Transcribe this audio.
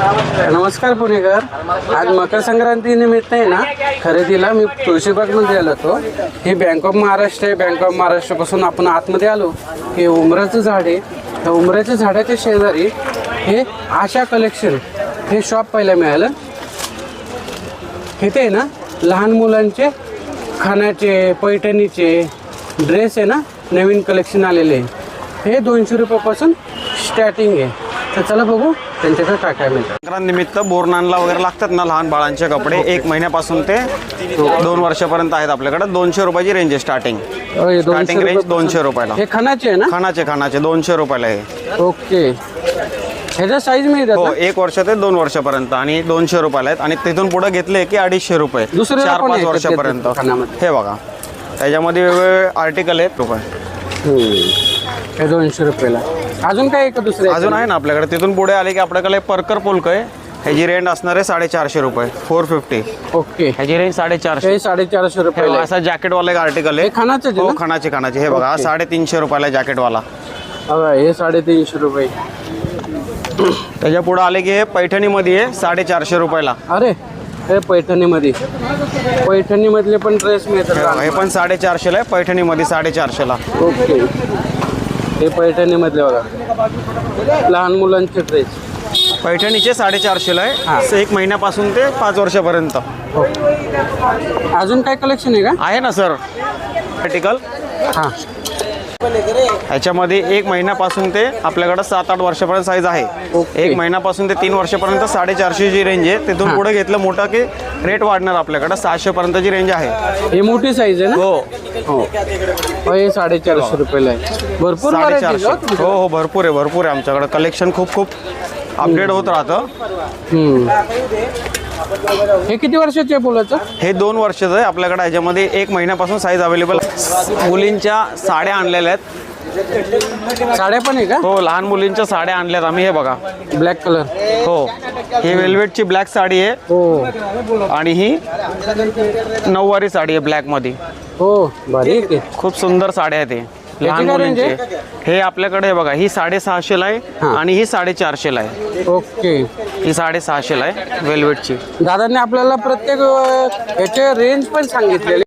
नमस्कार पुणेकर. आज मकर संक्रांती निमित्त आहे ना, खरेदीला मी तुळशीबागमध्ये आलो होतो. हे बँक ऑफ महाराष्ट्र आहे. बँक ऑफ महाराष्ट्रापासून आपण आतमध्ये आलो. हे उमराचं झाड आहे. त्या उमराच्या झाडाच्या शेजारी हे आशा कलेक्शन हे शॉप पाहायला मिळालं. इथे आहे ना लहान मुलांचे खाण्याचे पैठणीचे ड्रेस आहे ना, नवीन कलेक्शन आलेले आहे. हे 200 रुपयापासून स्टार्टिंग आहे. तर चला बघू त्यांच्याकडे काय काय मिळतं. संक्रांतीनिमित्त बोरनानला वगैरे लागतात ना लहान बाळांचे कपडे, 1 महिन्यापासून ते 2 वर्षापर्यंत आहेत आपल्याकडे. 200 रुपयाची रेंज आहे स्टार्टिंग. स्टार्टिंग रेंज 200 रुपयाला. हे खानाचे आहे ना? खानाचे 200 रुपयाला आहे. ओके. ह्याचा साईज मिळतात हो, ना? 1 वर्ष ते 2 वर्षापर्यंत आणि 200 रुपयाला आहेत. आणि तिथून पुढे घेतले की 250 रुपये. दुसऱ्याला पण 4-5 आहे का वर्षापर्यंत. ते खानामध्ये? हे बघा, त्याच्यामध्ये वेगवेगळे आर्टिकल आहेत रुपये. हे 200 रुपयाला. अजून काय आहे का दुसरे? अजून आहे ना आपल्याकडे. तिथून पुढे आले की आपल्याकडे परकर पोलक आहे. ह्याची रेंज असणार आहे 450 रुपये. 450. ओके. ह्याची रेंज 450. हे 450 रुपयाला आहे. असा जॅकेटवाला एक आर्टिकल आहे. हे खानाचं आहे हो, ना? खानाचे. हे बघा, हा 350 रुपयाला जॅकेटवाला. हे 350 रुपये. त्याच्या पुढे आले की हे पैठणीमध्ये आहे 450 रुपयाला. अरे हे पैठणीमध्ये, पैठणीमधले पण ड्रेस मिळतात. हे पण 450 आहे. पैठणीमध्ये 450 ला. ओके. हे पैठणीमधले बघा, लहान मुलांचे ड्रेस. पैठणीचे 450 हा. आहे. 1 महिन्यापासून ते 5 वर्षापर्यंत. अजून काय कलेक्शन आहे का? आहे ना सर आर्टिकल. हां. ह्याच्यामध्ये 1 महिन्यापासून ते आपल्याकडे 7-8 वर्षापर्यंत साईज आहे. ओके. 1 महिन्यापासून ते 3 वर्षापर्यंत 450 ची रेंज आहे. तिथून पुढे घेतलं मोठं की रेट वाढणार. आपल्याकडे 700 पर्यंतची रेंज आहे. हे मोठी साईज आहे ना? हो, हो. हे 450 रुपयाला आहे. भरपूर variety आहे 450. हो. हो, भरपूर आहे आमच्याकडे. कलेक्शन खूप अपडेट होत राहतं. हे किती वर्षाचे आहे फुलाचं? हे 2 वर्षाचं आहे आपल्याकडे. ह्याच्यामध्ये 1 महिन्यापासून साईज अवेलेबल. मुलींच्या साड्या आणलेल्या आहेत. साड्या पण आहे का? हो, लहान मुलींच्या साड्या आणल्यात आम्ही. हे बघा, ब्लॅक कलर. हो, ही वेल्वेटची ब्लॅक साडी आहे. हो आणि ही नऊवारी साडी आहे ब्लॅकमध्ये. हो, भारी आहे. खूप सुंदर साड्या आहेत. हे लहान काय रेंज मुलींचे. हे आपल्याकडे हे बघा, ही 650 ला आहे. हां. आणि ही 450 ला आहे. ओके. ही 650 ला आहे वेल्वेटची. दादांनी आपल्याला प्रत्येक याचे रेंज पण सांगितलेले.